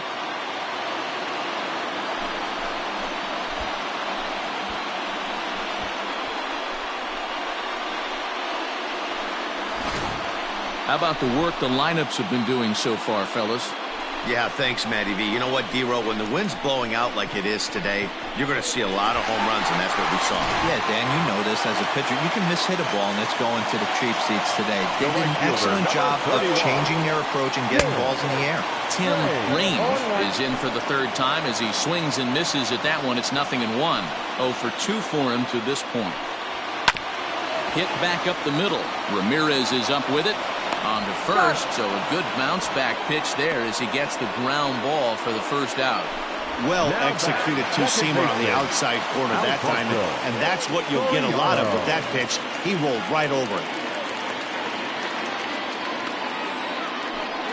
How about the work the lineups have been doing so far, fellas? Yeah, thanks, Matty V. You know what, D-Roll, when the wind's blowing out like it is today, you're going to see a lot of home runs, and that's what we saw. Yeah, Dan, you know this as a pitcher. You can miss-hit a ball, and it's going to the cheap seats today. They did an excellent job of changing their approach and getting balls in the air. Tim Raines is in for the 3rd time as he swings and misses at that one. It's 0-1. 0 for 2 for him to this point. Hit back up the middle. Ramirez is up with it. On to first, so a good bounce back pitch there as he gets the ground ball for the first out. Well executed two-seamer on the outside corner that time, and that's what you'll get a lot of with that pitch. He rolled right over it.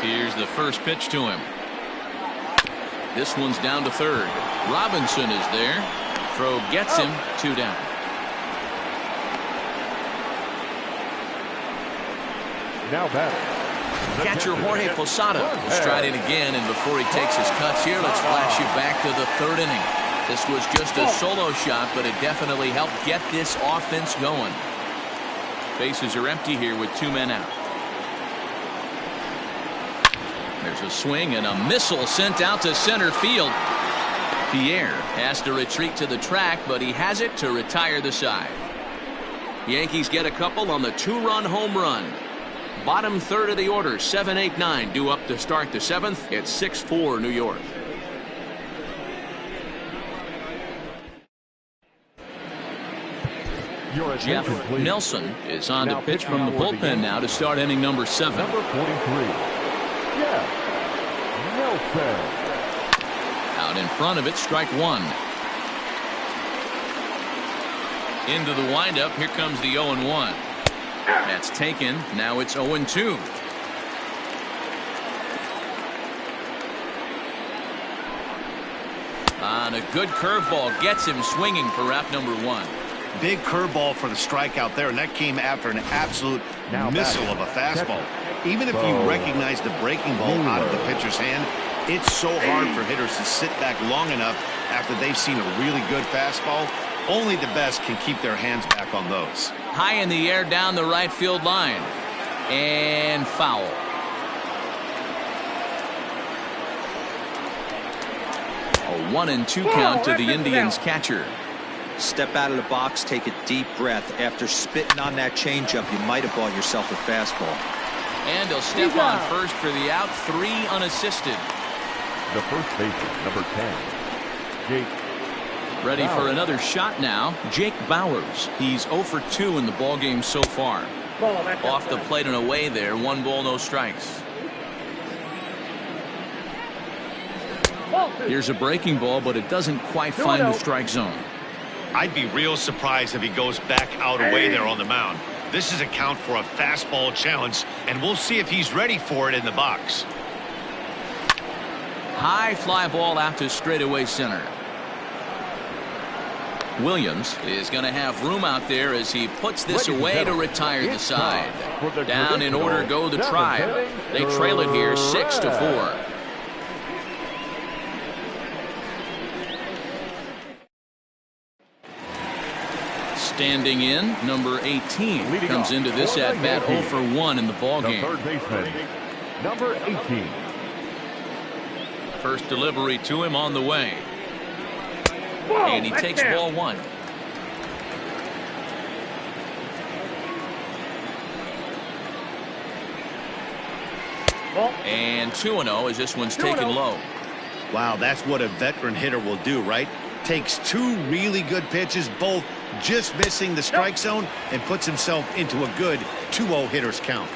Here's the first pitch to him. This one's down to 3rd. Robinson is there. Throw gets him, 2 down. Now batting. Catcher Jorge Posada will stride in again, and before he takes his cuts here, let's flash you back to the 3rd inning. This was just a solo shot, but it definitely helped get this offense going. Bases are empty here with 2 men out. There's a swing and a missile sent out to center field. Pierre has to retreat to the track, but he has it to retire the side. Yankees get a couple on the 2-run home run. Bottom 3rd of the order, 7-8-9 due up to start the 7th. It's 6-4 New York. Your Jeff attention, please. Nelson is on to Now pitch pitching from the for the bullpen Yankees. now to start inning number 7. Number 43. Jeff Nelson. Out in front of it, strike 1. Into the windup, here comes the 0-1. That's taken. Now it's 0-2. On a good curveball, gets him swinging for wrap number 1. Big curveball for the strikeout there, and that came after an absolute missile of a fastball. Even if you recognize the breaking ball out of the pitcher's hand, it's so hard for hitters to sit back long enough after they've seen a really good fastball. Only the best can keep their hands back on those. High in the air down the right field line. And foul. A 1-2 count to the Indians catcher. Step out of the box, take a deep breath. After spitting on that changeup, you might have bought yourself a fastball. And he'll step on first for the out. 3 unassisted. The first baseman, number 10, Jake. Ready for another shot now. Jake Bowers. He's 0 for 2 in the ballgame so far. Off the plate and away there. 1 ball, no strikes. Here's a breaking ball, but it doesn't quite find the strike zone. I'd be real surprised if he goes back out away there on the mound. This is a count for a fastball challenge, and we'll see if he's ready for it in the box. High fly ball out to straightaway center. Williams is going to have room out there as he puts this away to retire the side. Down in order go the Tribe. They trail it here 6-4. Standing in, number 18 comes into this at bat 0 for 1 in the ballgame. Third baseman, number 18. First delivery to him on the way. And he takes ball 1. And 2-0 as this one's taken low. Wow, that's what a veteran hitter will do, right? Takes 2 really good pitches, both just missing the strike zone, and puts himself into a good 2-0 hitter's count.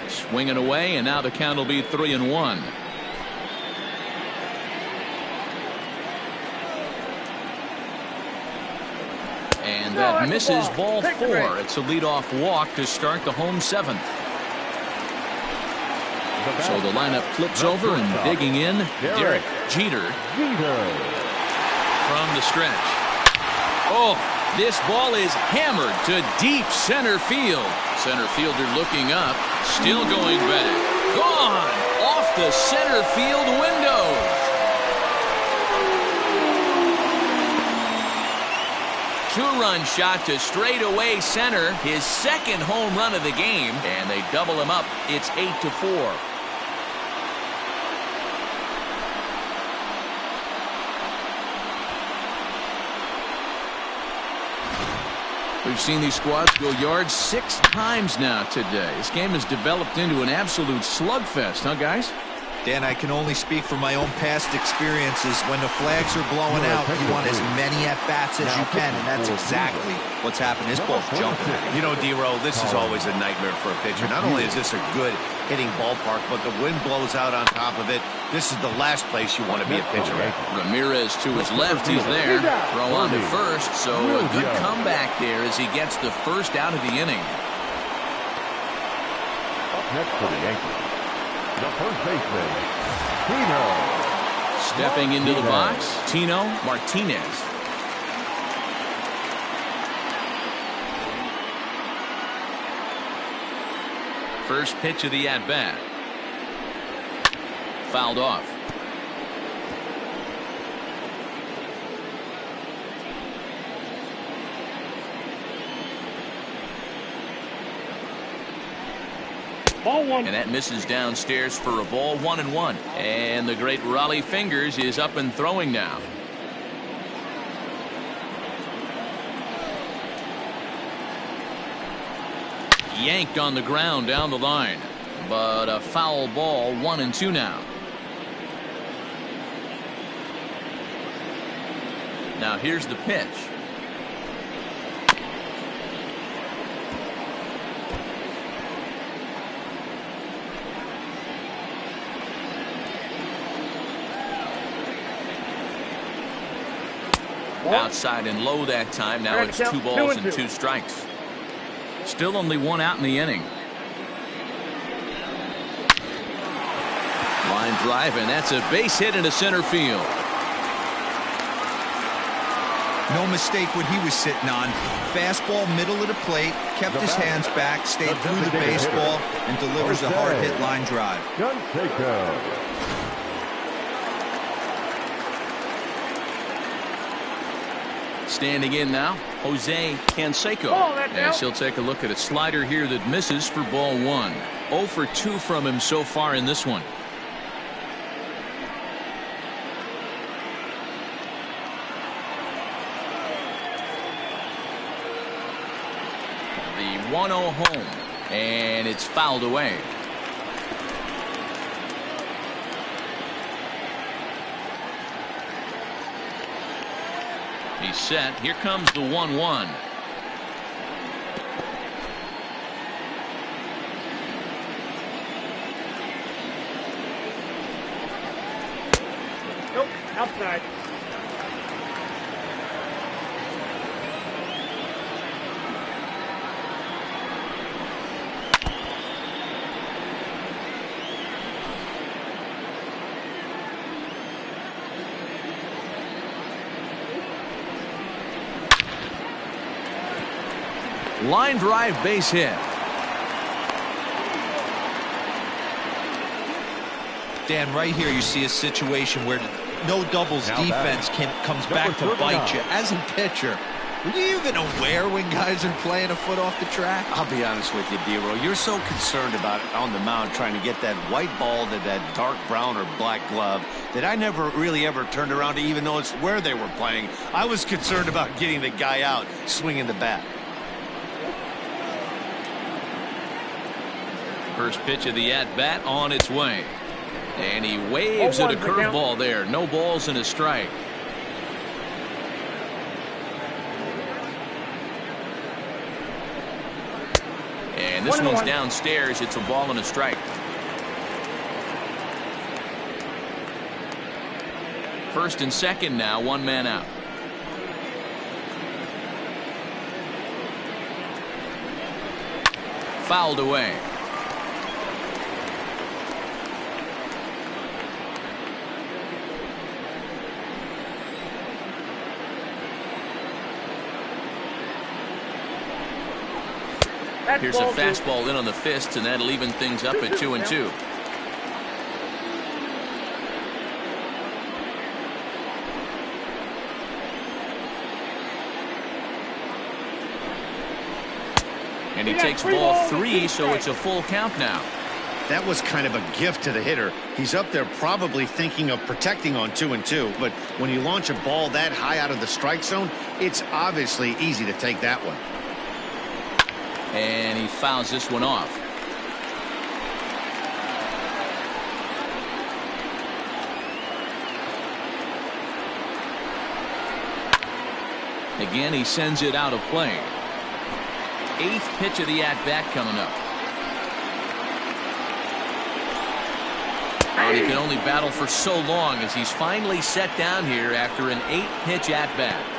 Swinging away, and now the count will be 3-1. And that misses ball 4. It's a leadoff walk to start the home 7th. So the lineup flips over, and digging in, Derek Jeter from the stretch. Oh, this ball is hammered to deep center field. Center fielder looking up, still going better. Gone off the center field window. Two-run shot to straightaway center, his second home run of the game, and they double him up. It's 8-4. We've seen these squads go yards 6 times now today. This game has developed into an absolute slugfest, huh, guys? Dan, I can only speak from my own past experiences. When the flags are blowing out, you want as many at-bats as you can, and that's exactly what's happened. This ball's jumping. You know, D-Row, this is always a nightmare for a pitcher. Not only is this a good hitting ballpark, but the wind blows out on top of it. This is the last place you want to be a pitcher at. Ramirez to his left. He's there. Throw on to first. So a good comeback there as he gets the first out of the inning. Up next for the Yankees, the first baseman, Tino. Stepping into the box, Tino Martinez. First pitch of the at-bat. Fouled off. Ball 1. And that misses downstairs for a ball. 1-1. And the great Raleigh Fingers is up and throwing now. Yanked on the ground down the line, but a foul ball. 1-2 now. Now here's the pitch. Outside and low that time. Now it's 2 balls and 2 strikes. Still only 1 out in the inning. Line drive, and that's a base hit into center field. No mistake what he was sitting on. Fastball, middle of the plate, kept his hands back, stayed through the baseball, and delivers a hard hit line drive. Standing in now, Jose Canseco. As he'll take a look at a slider here that misses for ball 1. 0 for 2 from him so far in this one. The 1-0 home, and it's fouled away. He's set. Here comes the 1-1. Nope, outside. Line drive, base hit. Dan, right here you see a situation where no doubles defense comes back to bite you. As a pitcher, were you even aware when guys are playing a foot off the track? I'll be honest with you, D-Roll. You're so concerned about on the mound trying to get that white ball to that dark brown or black glove that I never really ever turned around to even notice where they were playing. I was concerned about getting the guy out swinging the bat. First pitch of the at-bat on its way. And he waves at a curveball there. No balls and a strike. And this one's downstairs. It's a ball and a strike. First and second now, 1 man out. Fouled away. Here's a fastball in on the fist, and that'll even things up at 2-2. And he takes ball 3, so it's a full count now. That was kind of a gift to the hitter. He's up there probably thinking of protecting on 2-2, but when you launch a ball that high out of the strike zone, it's obviously easy to take that one. And he fouls this one off. Again, he sends it out of play. 8th pitch of the at-bat coming up. And he can only battle for so long as he's finally set down here after an 8-pitch at-bat.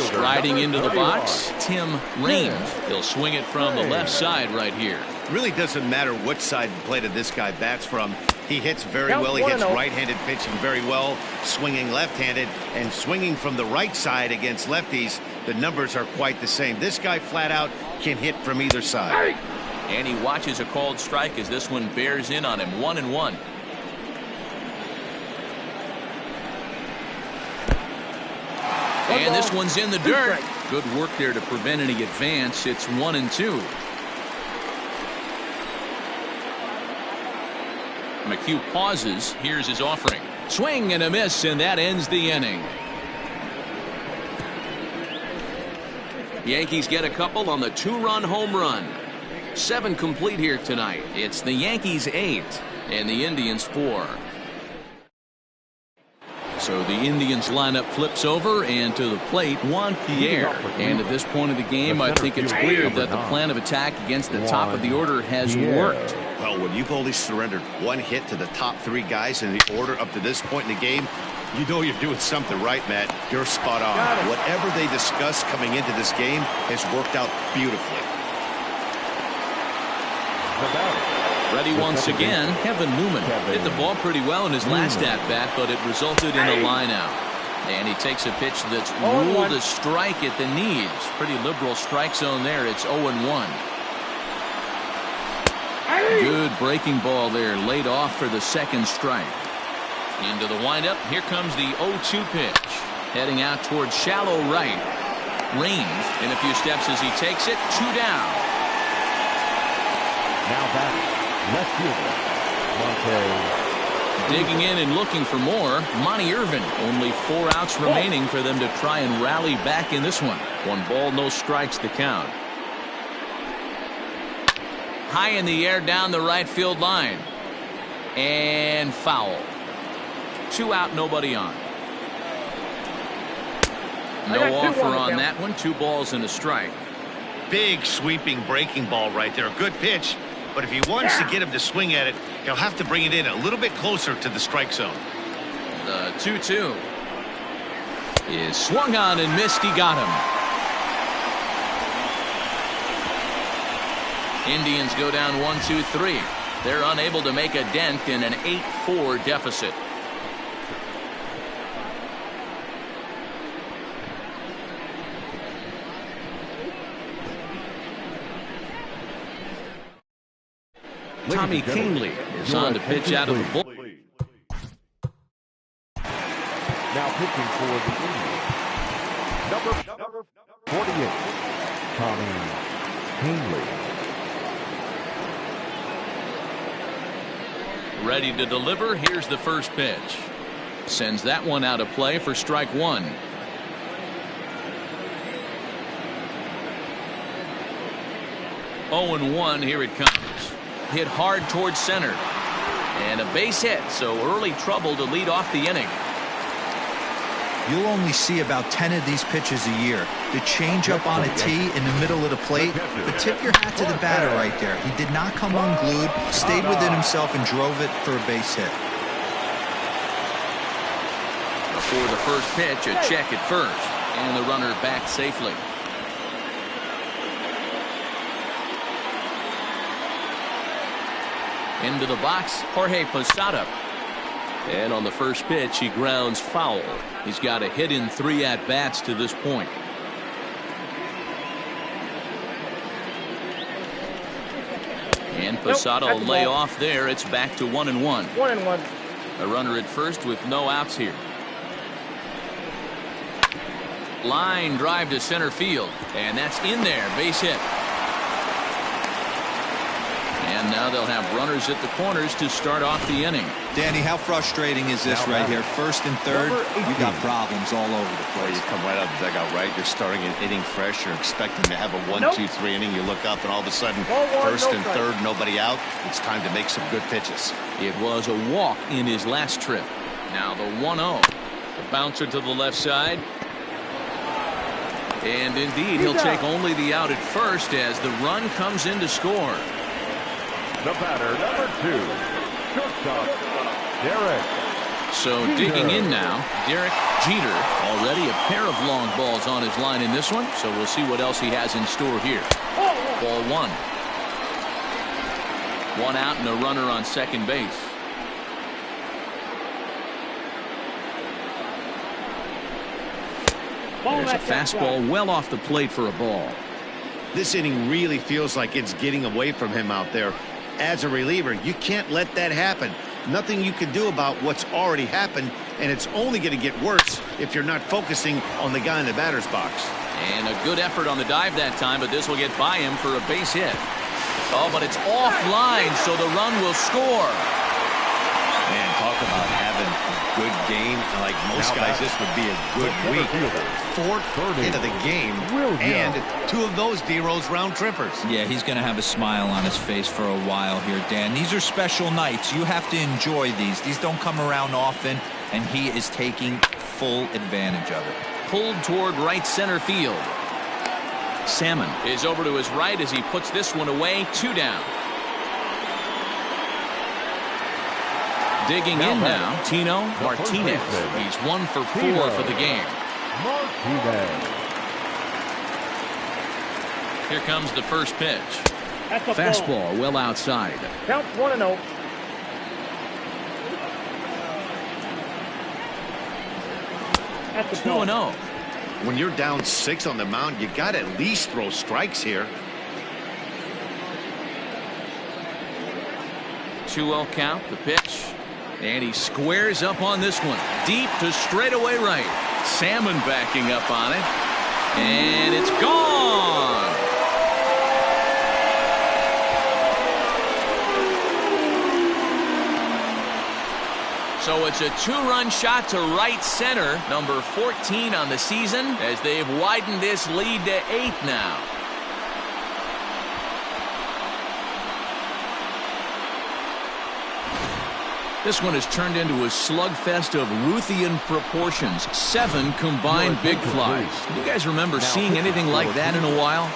Striding into the box, Tim Raines. He'll swing it from the left side right here. Really doesn't matter which side the plate of this guy bats from. He hits very well. He hits right-handed pitching very well, swinging left-handed, and swinging from the right side against lefties. The numbers are quite the same. This guy flat out can hit from either side. And he watches a called strike as this one bears in on him. 1-1. And this one's in the dirt. Good work there to prevent any advance. It's 1-2. McHugh pauses. Here's his offering. Swing and a miss, and that ends the inning. Yankees get a couple on the 2-run home run. 7 complete here tonight. It's the Yankees 8 and the Indians 4. So the Indians lineup flips over, and to the plate, Juan Pierre. And at this point of the game, I think it's clear that the plan of attack against the top of the order has worked. Well, when you've only surrendered one hit to the top three guys in the order up to this point in the game, you know you're doing something right, Matt. You're spot on. Whatever they discussed coming into this game has worked out beautifully. Ready once again, Kevin Newman hit the ball pretty well in his last at-bat, but it resulted in a line-out. And he takes a pitch that's ruled a strike at the knees. Pretty liberal strike zone there. It's 0-1. Good breaking ball there, laid off for the second strike. Into the windup. Here comes the 0-2 pitch. Heading out towards shallow right. Range in a few steps as he takes it. 2 down. Now back. Left fielder, Monte. Digging in and looking for more, Monty Irvin. Only 4 outs remaining for them to try and rally back in this one. 1 ball, no strikes to count. High in the air down the right field line. And foul. 2 out, nobody on. No offer on that one. 2 balls and a strike. Big sweeping breaking ball right there. A good pitch. But if he wants to get him to swing at it, he'll have to bring it in a little bit closer to the strike zone. The 2-2 is swung on and missed. He got him. Indians go down 1-2-3. They're unable to make a dent in an 8-4 deficit. Tommy Kingley is on to pitch out of the bull. Now pitching for the Indians, number 48, Tommy Kingley. Ready to deliver. Here's the first pitch. Sends that one out of play for strike 1. Oh and 1. Here it comes. Hit hard towards center. And a base hit, so early trouble to lead off the inning. You'll only see about 10 of these pitches a year. The changeup on a tee in the middle of the plate. But tip your hat to the batter right there. He did not come unglued, stayed within himself, and drove it for a base hit. Before the first pitch, a check at first. And the runner back safely. Into the box, Jorge Posada. And on the first pitch, he grounds foul. He's got a hit in 3 at-bats to this point. And Posada will lay off there. It's back to 1-1. 1-1. A runner at first with no outs here. Line drive to center field. And that's in there. Base hit. And now they'll have runners at the corners to start off the inning. Danny, how frustrating is this right here? First and third, you got problems all over the place. You come right out of the dugout, right? You're starting an inning fresh. You're expecting to have a 1-2-3 inning. You look up and all of a sudden, first and third, nobody out. It's time to make some good pitches. It was a walk in his last trip. Now the 1-0. The bouncer to the left side. And indeed, he'll take only the out at first as the run comes in to score. The batter, number 2, shortstop, Derek. So digging in now, Derek Jeter. Already a pair of long balls on his line in this one, so we'll see what else he has in store here. Ball 1. 1 out and a runner on second base. There's a fastball well off the plate for a ball. This inning really feels like it's getting away from him out there. As a reliever, you can't let that happen. Nothing you can do about what's already happened, and it's only going to get worse if you're not focusing on the guy in the batter's box. And a good effort on the dive that time, but this will get by him for a base hit. Oh, but it's offline, so the run will score. Man, talk about having good game. And like most guys, this would be a good week. Fourth hit of the game, and 2 of those D-Rose round trippers. Yeah, he's going to have a smile on his face for a while here, Dan. These are special nights. You have to enjoy these. These don't come around often, and he is taking full advantage of it. Pulled toward right center field. Salmon is over to his right as he puts this one away. 2 down. Digging in now, Tino Martinez. He's 1 for 4 for the game. Here comes the first pitch. Fastball well outside. Count 1-0. That's 2-0. When you're down 6 on the mound, you got to at least throw strikes here. 2-0 count, the pitch. And he squares up on this one. Deep to straightaway right. Salmon backing up on it. And it's gone. So it's a 2-run shot to right center. Number 14 on the season as they've widened this lead to 8 now. This one has turned into a slugfest of Ruthian proportions. 7 combined big flies. You guys remember seeing anything like that in a while?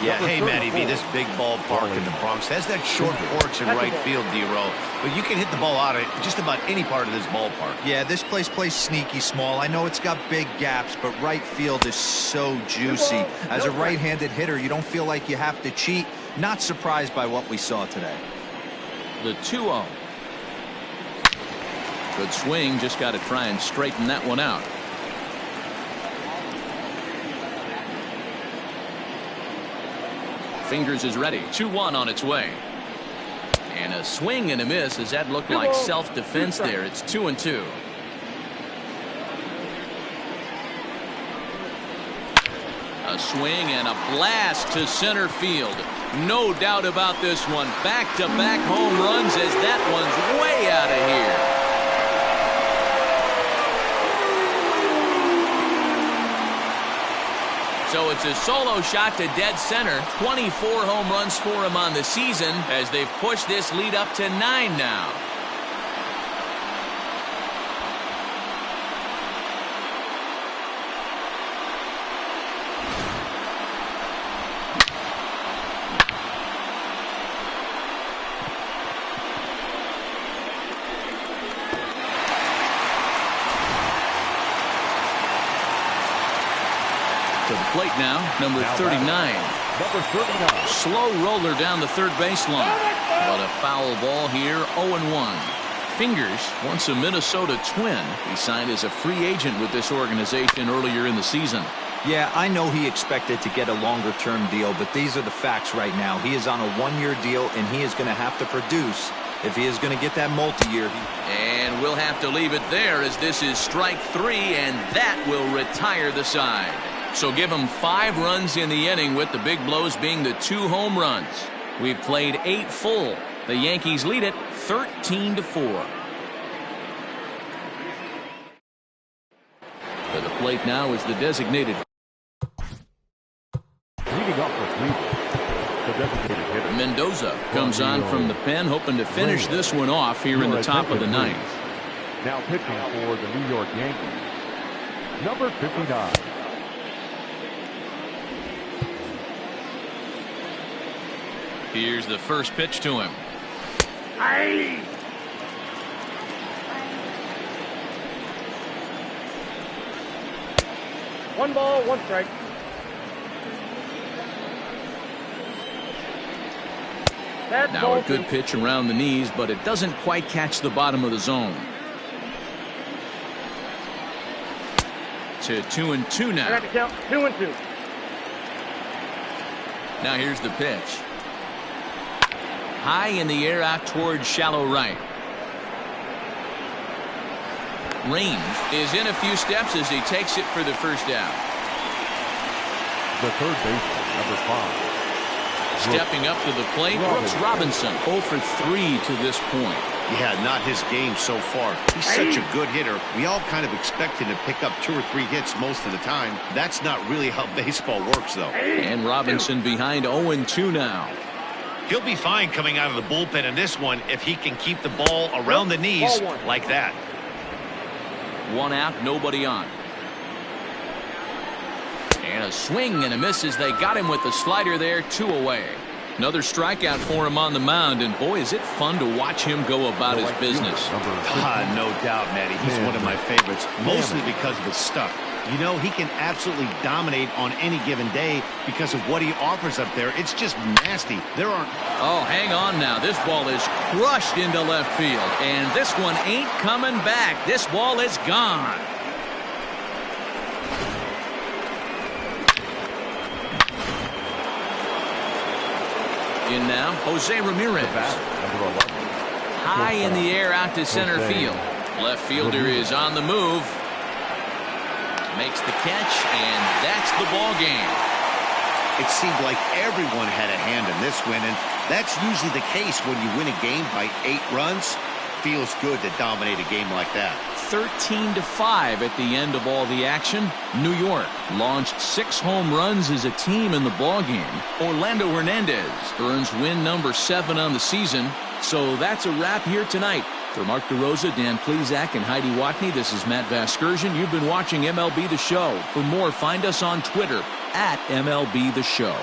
Yeah, hey, Matty V, this big ballpark in the Bronx has that short porch in right field, D-Row. But you can hit the ball out of just about any part of this ballpark. Yeah, this place plays sneaky small. I know it's got big gaps, but right field is so juicy. As a right-handed hitter, you don't feel like you have to cheat. Not surprised by what we saw today. The 2-0. Good swing, just got to try and straighten that one out. Fingers is ready. 2-1 on its way. And a swing and a miss as that looked like self-defense there. It's 2-2. A swing and a blast to center field. No doubt about this one. Back-to-back home runs as that one's way out of here. So it's a solo shot to dead center. 24 home runs for him on the season as they've pushed this lead up to 9 now. To the plate now, number 39. Number 39. Slow roller down the third baseline. But a foul ball here, 0-1. Fingers, once a Minnesota Twin, he signed as a free agent with this organization earlier in the season. Yeah, I know he expected to get a longer-term deal, but these are the facts right now. He is on a 1-year deal, and he is going to have to produce if he is going to get that multi-year. And we'll have to leave it there as this is strike 3, and that will retire the side. So give him 5 runs in the inning, with the big blows being the 2 home runs. We've played 8 full. The Yankees lead it 13-4. To the plate now is the designated. Leading up for Cleveland, the designated hitter. Mendoza comes on from the pen, hoping to finish this one off here in the top of the 9th. Now pitching for the New York Yankees, number 59. Here's the first pitch to him. Aye. One ball, 1 strike. Now a good pitch around the knees, but it doesn't quite catch the bottom of the zone. To 2-2 now. I got to count 2-2. Now here's the pitch. High in the air out towards shallow right. Range is in a few steps as he takes it for the first out. The third baseman, number 5. Stepping up to the plate, Brooks Robinson, 0 for 3 to this point. Yeah, not his game so far. He's such a good hitter. We all kind of expect him to pick up 2 or 3 hits most of the time. That's not really how baseball works, though. And Robinson behind 0-2 now. He'll be fine coming out of the bullpen in this one if he can keep the ball around the knees like that. 1 out, nobody on. And a swing and a miss as they got him with the slider there, 2 away. Another strikeout for him on the mound, and boy, is it fun to watch him go about his business. No doubt, Matty. He's one of my favorites, mostly because of his stuff. You know, he can absolutely dominate on any given day because of what he offers up there. It's just nasty. There aren't... Oh, hang on now. This ball is crushed into left field, and this one ain't coming back. This ball is gone. In now, Jose Ramirez. High in the air out to center field. Left fielder is on the move. Makes the catch, and that's the ball game. It seemed like everyone had a hand in this win, and that's usually the case when you win a game by 8 runs. Feels good to dominate a game like that. 13-5 at the end of all the action. New York launched 6 home runs as a team in the ballgame. Orlando Hernandez earns win number 7 on the season. So that's a wrap here tonight. For Mark DeRosa, Dan Plesac, and Heidi Watney, this is Matt Vasgersian. You've been watching MLB The Show. For more, find us on Twitter at MLB The Show.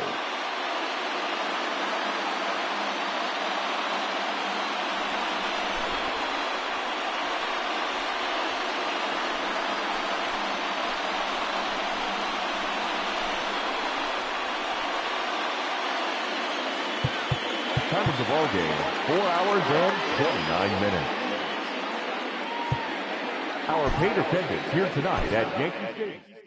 Time of the ball game, 4 hours and 29 minutes. Our paid attendance here tonight at Yankee Stadium.